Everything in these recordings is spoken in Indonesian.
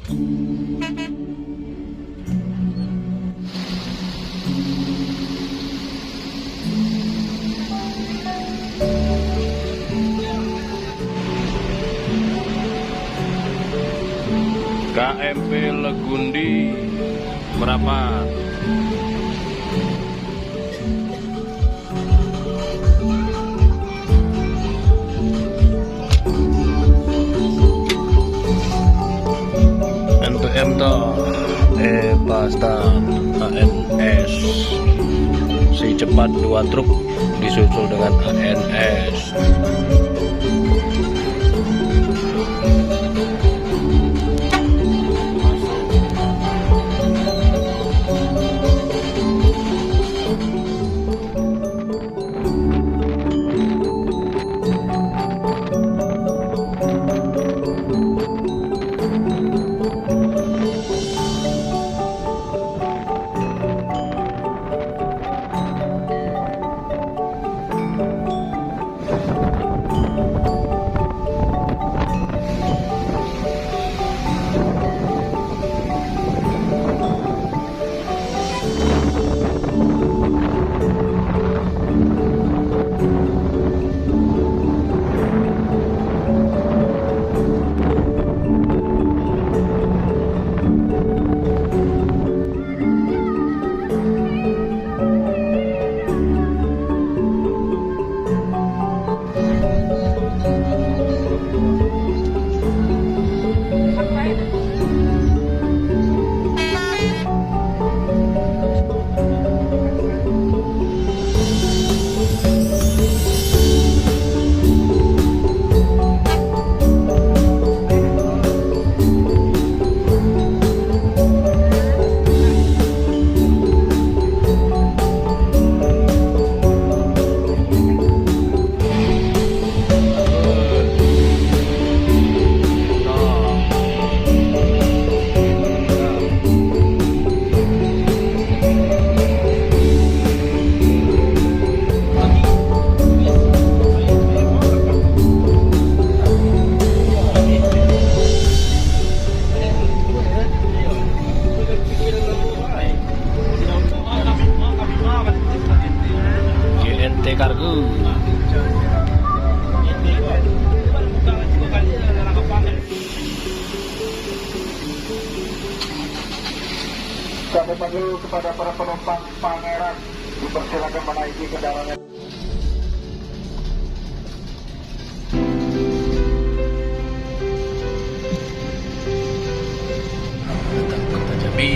KMP Legundi Merapat. NPM toh pasta ANS si cepat 2 truk disusul dengan ANS. Kargo. Kami panggil kepada para penumpang Pangeran dipersilakan menaiki kendaraannya. Kota Jambi.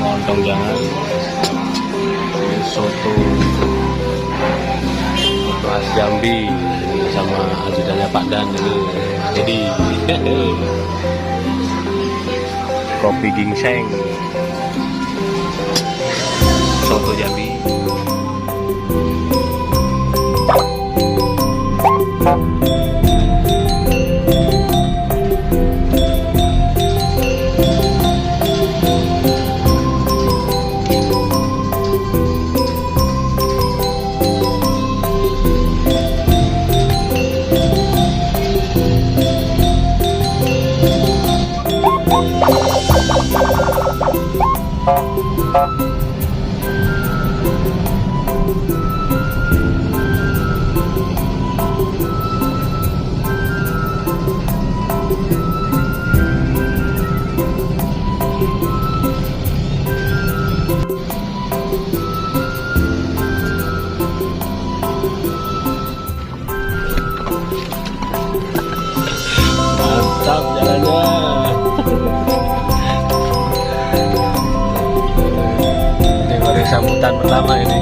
Lontong jangan soto khas Jambi sama ajudannya Pak Dan ini. Jadi kopi gingseng, soto Jambi. sambutan pertama ini.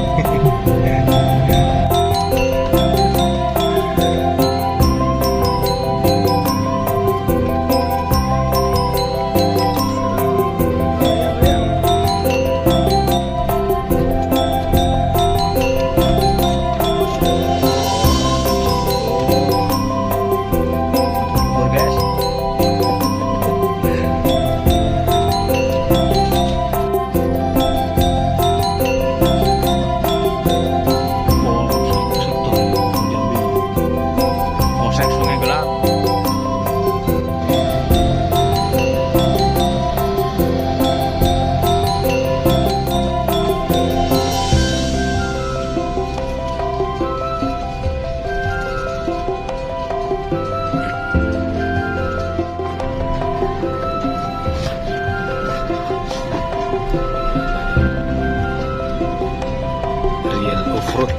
Real off-road.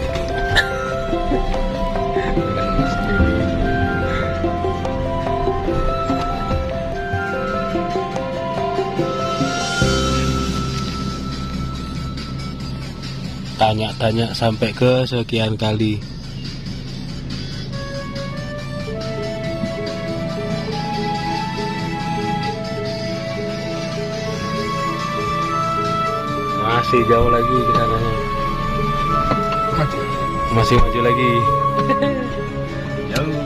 Tanya-tanya sampai ke sekian kali. Masih jauh lagi ke sananya. Masih maju lagi. Jauh.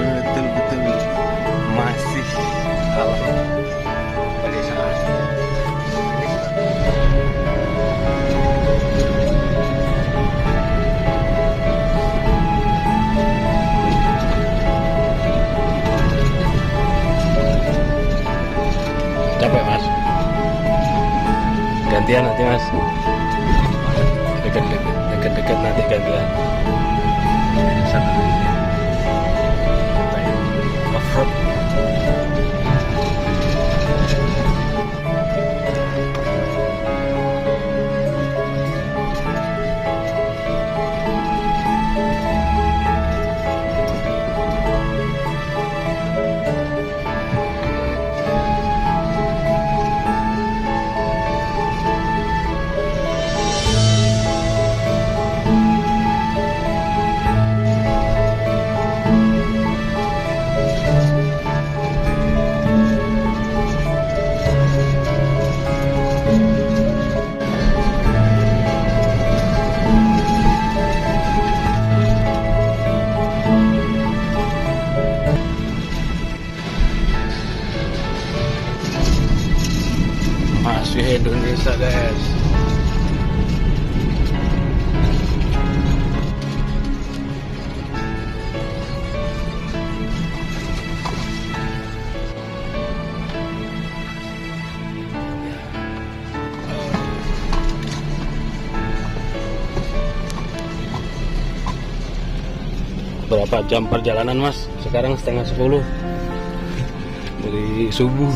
Betul-betul masih kalah. Capek mas, gantian nanti mas, deket nanti gantian. Off-road. Masih Indonesia guys. Berapa jam perjalanan mas? Sekarang 9:30 dari subuh.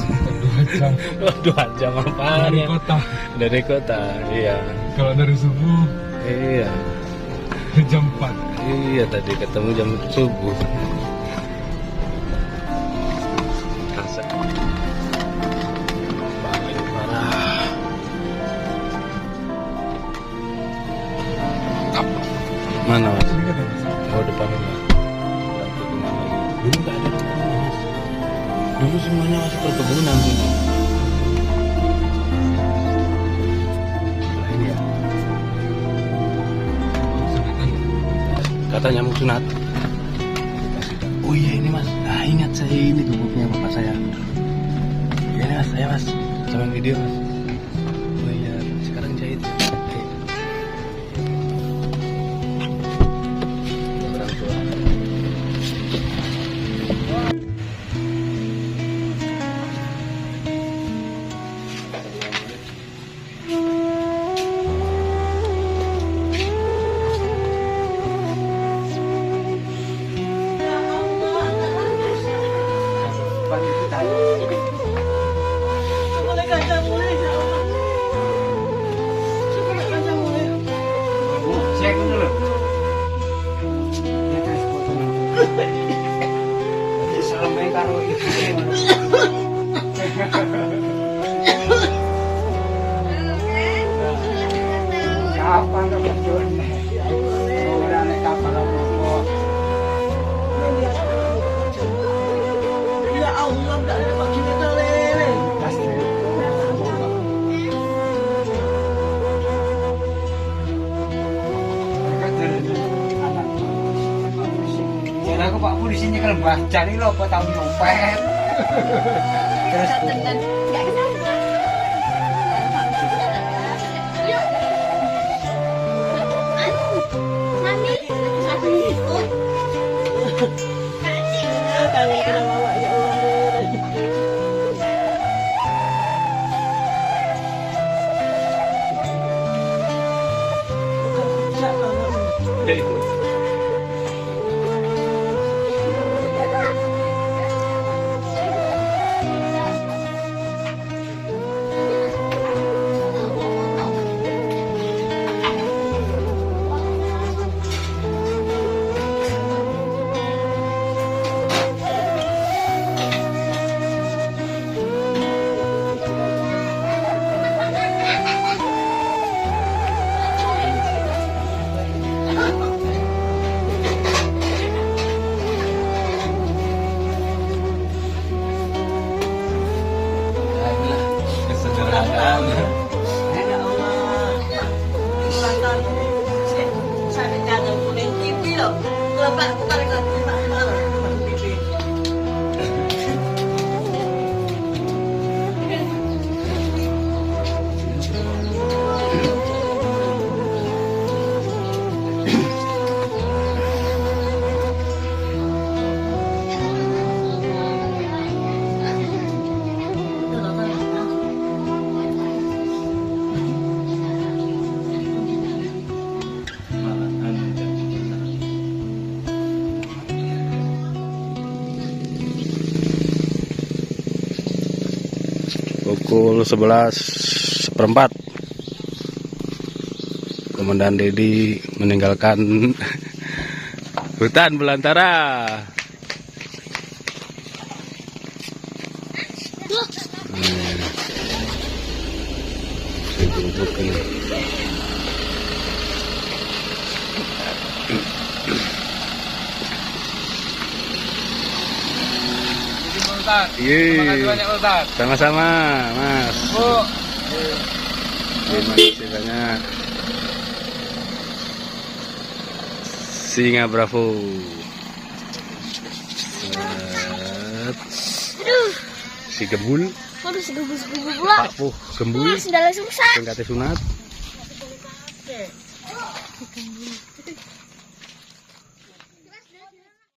2 jam. 2 jam apaan Dari ya? kota. Dari kota, iya. Kalau dari subuh Iya. jam 4. Iya tadi ketemu jam subuh. Asik. Paling parah. Mana mas? Ini kan dari sana. Oh depan ini. Nanti kemana lagi? Dulu nggak ada depan ini, mas. Dulu semuanya masih perkebunan sini. Nah, ini ya. Kata nyamuk sunat. Oh iya ini mas. Nah ingat saya ini gubuknya bapak saya. Iya nih mas, saya mas. Sama video mas. Oh iya sekarang jahit. Oke. Orang tua. Boleh kacang boleh. cek dulu. Selama karo itu. Kapan kamu jodoh? Orang kapan kamu Ya Allah, enggak ada bagi kita lele. Kira aku Pak polisinya kalau baca nih lo apa tahu nyopet. Terus Kalian kena bawa ya Allah. kesederhanaan. Ya Allah. Mantan saya jangan kuning TV loh. Bapak bukan dengan Pak TV. Pukul 11:04 Komandan Dedi meninggalkan hutan belantara. Ustaz. Terima kasih banyak Ustaz. Sama-sama, Mas. Bu. Terima kasih banyak. Singa Bravo. Si Gembul, Waduh, segubu-segubu pula. Papuh Gembul, Sendalnya susah. Pengkate sunat.